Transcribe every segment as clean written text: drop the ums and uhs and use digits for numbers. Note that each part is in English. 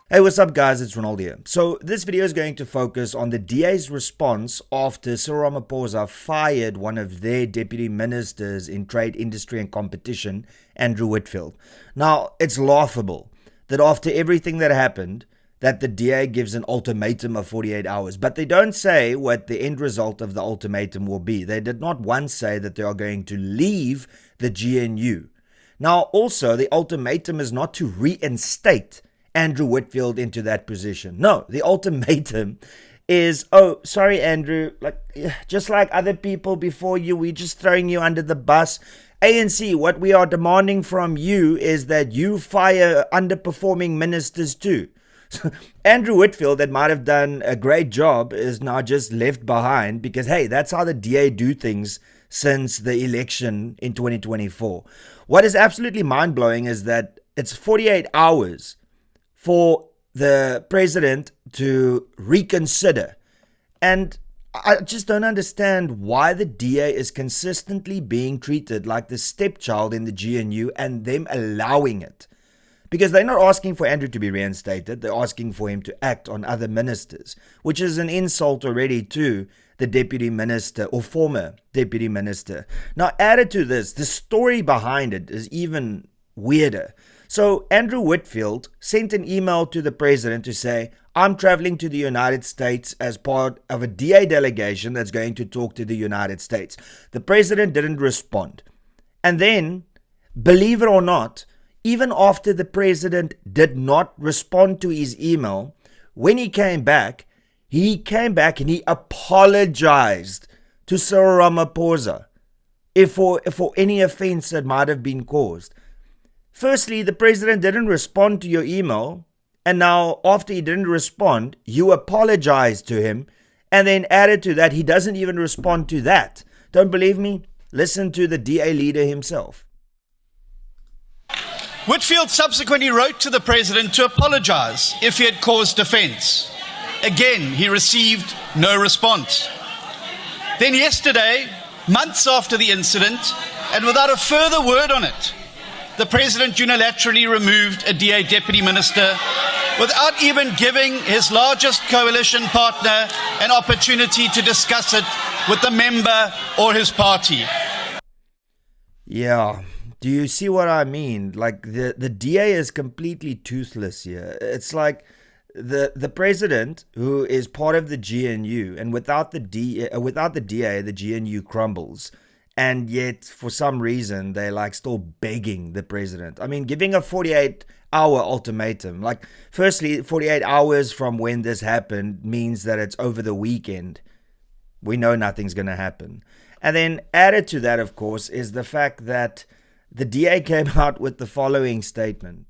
Hey, what's up guys, it's Renaldo here. So this video is going to focus on the DA's response after Cyril Ramaphosa fired one of their deputy ministers in trade, industry and competition, Andrew Whitfield. Now, it's laughable that after everything that happened, that the DA gives an ultimatum of 48 hours, but they don't say what the end result of the ultimatum will be. They did not once say that they are going to leave the GNU. Now, also, the ultimatum is not to reinstate Andrew Whitfield into that position. No, the ultimatum is, oh, sorry, Andrew, just like other people before you, we're just throwing you under the bus. ANC, what we are demanding from you is that you fire underperforming ministers too. So Andrew Whitfield, that might have done a great job, is now just left behind because, hey, that's how the DA do things since the election in 2024. What is absolutely mind-blowing is that it's 48 hours for the president to reconsider. And I just don't understand why the DA is consistently being treated like the stepchild in the GNU and them allowing it. Because they're not asking for Andrew to be reinstated, they're asking for him to act on other ministers, which is an insult already to the deputy minister or former deputy minister. Now, added to this, the story behind it is even weirder. So Andrew Whitfield sent an email to the president to say, I'm traveling to the United States as part of a DA delegation that's going to talk to the United States. The president didn't respond. And then, believe it or not, even after the president did not respond to his email, when he came back and he apologized to Cyril Ramaphosa for any offense that might have been caused. Firstly, the president didn't respond to your email, and now after he didn't respond, you apologized to him, and then added to that, he doesn't even respond to that. Don't believe me? Listen to the DA leader himself. Whitfield subsequently wrote to the president to apologize if he had caused offense. Again, he received no response. Then yesterday, months after the incident, and without a further word on it, the president unilaterally removed a DA deputy minister without even giving his largest coalition partner an opportunity to discuss it with the member or his party. Yeah, do you see what I mean? Like the DA is completely toothless here. It's like the president, who is part of the GNU, and without the DA, the GNU crumbles. And yet, for some reason, they're still begging the president. I mean, giving a 48-hour ultimatum. Firstly, 48 hours from when this happened means that it's over the weekend. We know nothing's going to happen. And then added to that, of course, is the fact that the DA came out with the following statement.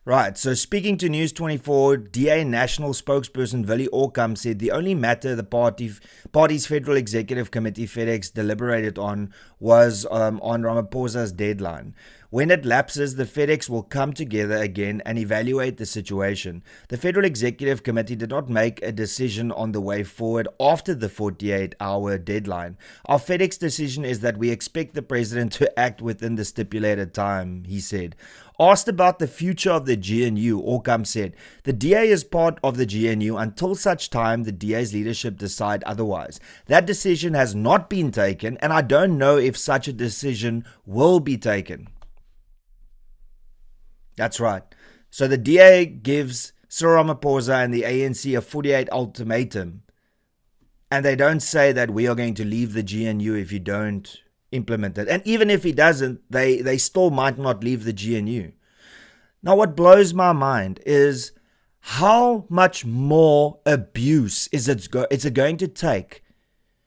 Right, so speaking to News 24, DA National Spokesperson Willie Orcam said the only matter the party's Federal Executive Committee, FedEx, deliberated on was on Ramaphosa's deadline. When it lapses, the FedEx will come together again and evaluate the situation. The Federal Executive Committee did not make a decision on the way forward after the 48-hour deadline. Our FedEx decision is that we expect the president to act within the stipulated time, he said. Asked about the future of the GNU, Orcam said, the DA is part of the GNU until such time the DA's leadership decide otherwise. That decision has not been taken, and I don't know if such a decision will be taken. That's right. So the DA gives Cyril Ramaphosa and the ANC a 48 ultimatum, and they don't say that we are going to leave the GNU if you don't implement it. And even if he doesn't, they still might not leave the GNU. Now, what blows my mind is how much more abuse is it going to take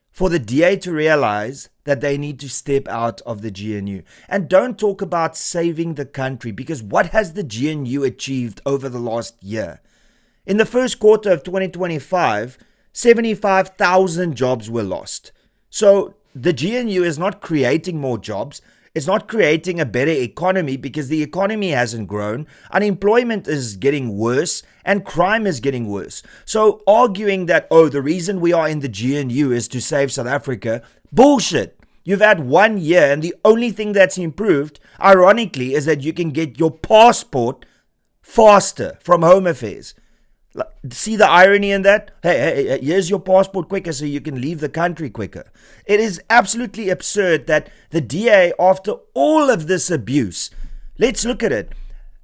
for the DA to realize that they need to step out of the GNU. And don't talk about saving the country, because what has the GNU achieved over the last year? In the first quarter of 2025, 75,000 jobs were lost. So the GNU is not creating more jobs. It's not creating a better economy because the economy hasn't grown. Unemployment is getting worse and crime is getting worse. So arguing that, the reason we are in the GNU is to save South Africa, bullshit. You've had 1 year and the only thing that's improved, ironically, is that you can get your passport faster from Home Affairs. See the irony in that? Hey, here's your passport quicker so you can leave the country quicker. It is absolutely absurd that the DA, after all of this abuse, let's look at it.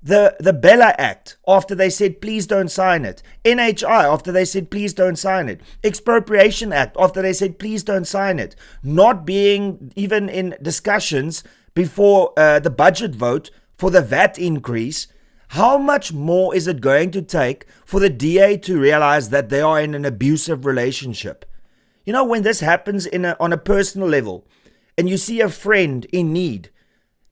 The Bella Act, after they said, please don't sign it. NHI, after they said, please don't sign it. Expropriation Act, after they said, please don't sign it. Not being even in discussions before the budget vote for the VAT increase. How much more is it going to take for the DA to realize that they are in an abusive relationship? You know, when this happens on a personal level, and you see a friend in need,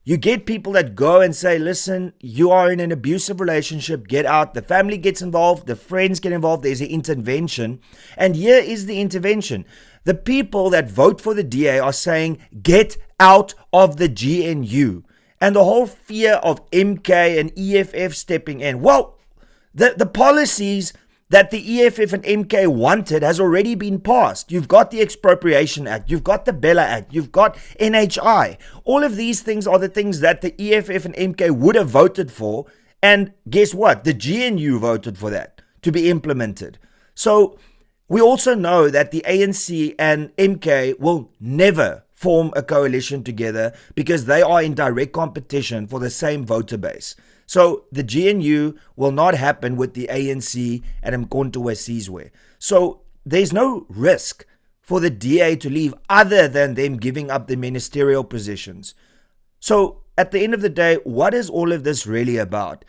you get people that go and say, listen, you are in an abusive relationship, get out. The family gets involved, the friends get involved, there's an intervention. And here is the intervention. The people that vote for the DA are saying, get out of the GNU. And the whole fear of MK and EFF stepping in. Well, the policies that the EFF and MK wanted has already been passed. You've got the Expropriation Act, you've got the Bella Act, you've got NHI. All of these things are the things that the EFF and MK would have voted for. And guess what? The GNU voted for that to be implemented. So we also know that the ANC and MK will never form a coalition together because they are in direct competition for the same voter base. So the GNU will not happen with the ANC and Mkhonto Sizwe. So there's no risk for the DA to leave other than them giving up the ministerial positions. So at the end of the day, what is all of this really about?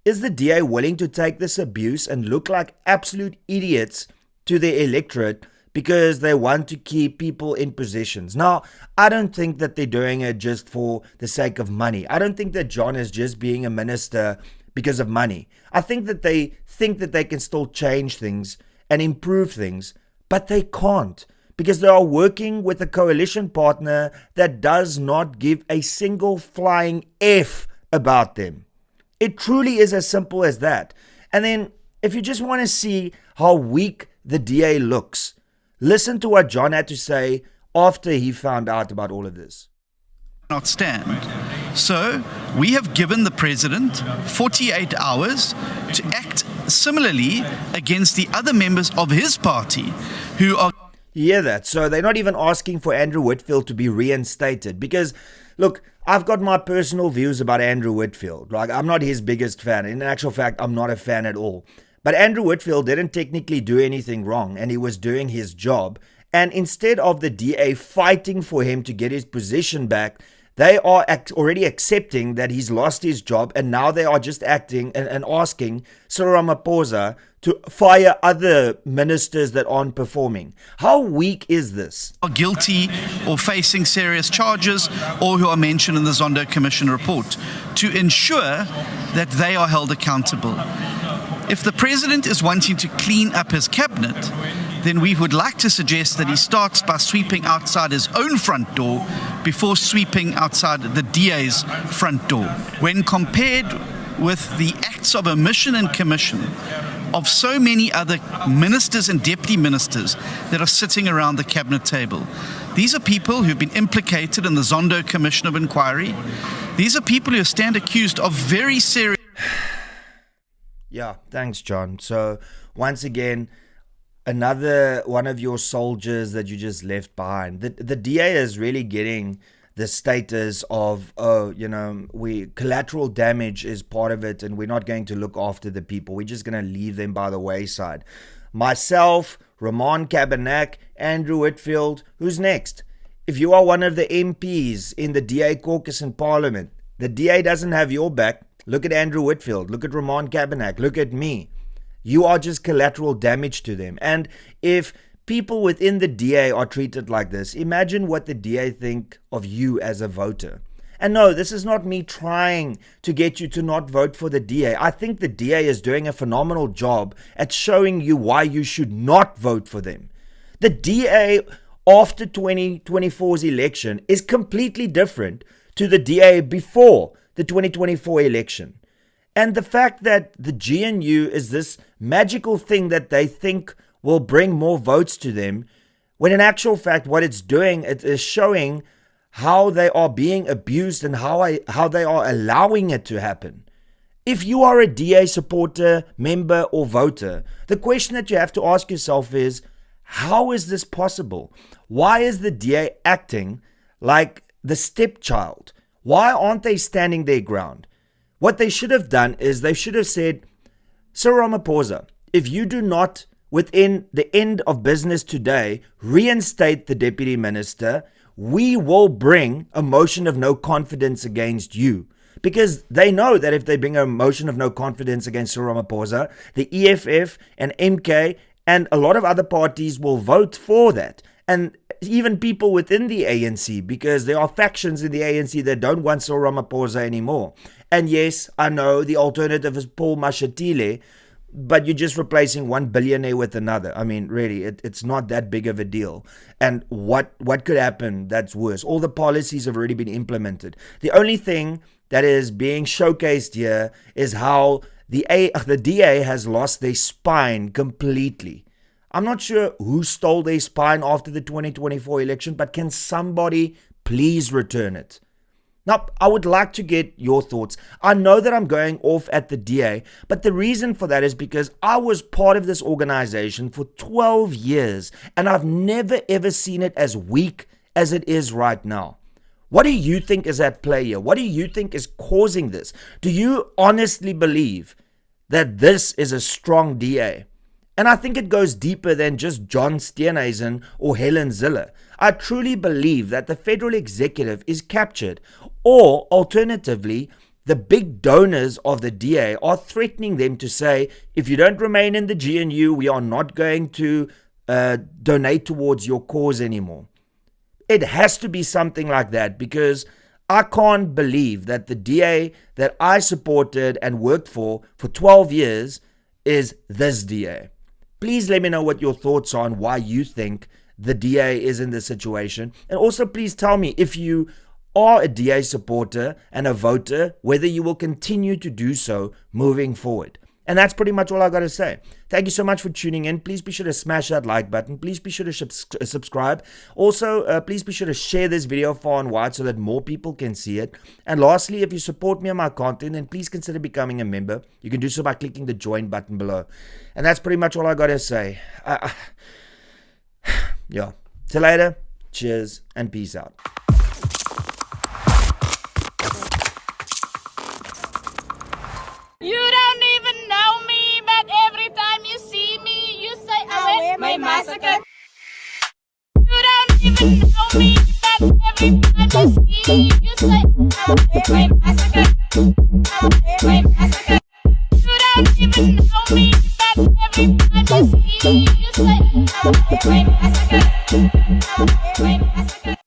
Is the DA willing to take this abuse and look like absolute idiots to their electorate because they want to keep people in positions? Now, I don't think that they're doing it just for the sake of money. I don't think that John is just being a minister because of money. I think that they can still change things and improve things, but they can't because they are working with a coalition partner that does not give a single flying F about them. It truly is as simple as that. And then if you just want to see how weak the DA looks, listen to what John had to say after he found out about all of this. Not stand. So we have given the president 48 hours to act similarly against the other members of his party who are... You hear that? So they're not even asking for Andrew Whitfield to be reinstated because, look, I've got my personal views about Andrew Whitfield. Like, I'm not his biggest fan. In actual fact, I'm not a fan at all. But Andrew Whitfield didn't technically do anything wrong and he was doing his job. And instead of the DA fighting for him to get his position back, they are already accepting that he's lost his job and now they are just acting and asking Cyril Ramaphosa to fire other ministers that aren't performing. How weak is this? Are guilty or facing serious charges or who are mentioned in the Zondo Commission report to ensure that they are held accountable. If the president is wanting to clean up his cabinet, then we would like to suggest that he starts by sweeping outside his own front door before sweeping outside the DA's front door. When compared with the acts of omission and commission of so many other ministers and deputy ministers that are sitting around the cabinet table, these are people who've been implicated in the Zondo Commission of Inquiry. These are people who stand accused of very serious... Yeah, thanks, John. So once again, another one of your soldiers that you just left behind. The DA is really getting the status of, collateral damage is part of it and we're not going to look after the people. We're just going to leave them by the wayside. Myself, Ramon Cabernac, Andrew Whitfield, who's next? If you are one of the MPs in the DA caucus in Parliament, the DA doesn't have your back. Look at Andrew Whitfield, look at Ramon Cabernac, look at me. You are just collateral damage to them. And if people within the DA are treated like this, imagine what the DA think of you as a voter. And no, this is not me trying to get you to not vote for the DA. I think the DA is doing a phenomenal job at showing you why you should not vote for them. The DA after 2024's election is completely different to the DA before the 2024 election. And the fact that the GNU is this magical thing that they think will bring more votes to them, when in actual fact what it's doing, it is showing how they are being abused and how they are allowing it to happen. If you are a DA supporter, member, or voter, the question that you have to ask yourself is, how is this possible? Why is the DA acting like the stepchild? Why aren't they standing their ground? What they should have done is they should have said, Cyril Ramaphosa, if you do not, within the end of business today, reinstate the deputy minister, we will bring a motion of no confidence against you. Because they know that if they bring a motion of no confidence against Cyril Ramaphosa, the EFF and MK and a lot of other parties will vote for that. And even people within the ANC, because there are factions in the ANC that don't want Cyril Ramaphosa anymore. And yes, I know the alternative is Paul Mashatile, but you're just replacing one billionaire with another. I mean, really, it's not that big of a deal. And what could happen that's worse? All the policies have already been implemented. The only thing that is being showcased here is how the DA has lost their spine completely. I'm not sure who stole their spine after the 2024 election, but can somebody please return it? Now, I would like to get your thoughts. I know that I'm going off at the DA, but the reason for that is because I was part of this organization for 12 years, and I've never ever seen it as weak as it is right now. What do you think is at play here? What do you think is causing this? Do you honestly believe that this is a strong DA? And I think it goes deeper than just John Steenhuisen or Helen Zille. I truly believe that the federal executive is captured, or alternatively, the big donors of the DA are threatening them to say, if you don't remain in the GNU, we are not going to donate towards your cause anymore. It has to be something like that, because I can't believe that the DA that I supported and worked for 12 years is this DA. Please let me know what your thoughts are on why you think the DA is in this situation. And also please tell me, if you are a DA supporter and a voter, whether you will continue to do so moving forward. And that's pretty much all I got to say. Thank you so much for tuning in. Please be sure to smash that like button. Please be sure to subscribe. Also, please be sure to share this video far and wide so that more people can see it. And lastly, if you support me and my content, then please consider becoming a member. You can do so by clicking the join button below. And that's pretty much all I got to say. Yeah. Till later. Cheers and peace out. You don't even know me, but every time you see me, you say I went my massacre. You don't even know me, but every time you see me, you say I went my massacre. My massacre. You don't even know me, but every time you see me, you say I went my massacre. My massacre.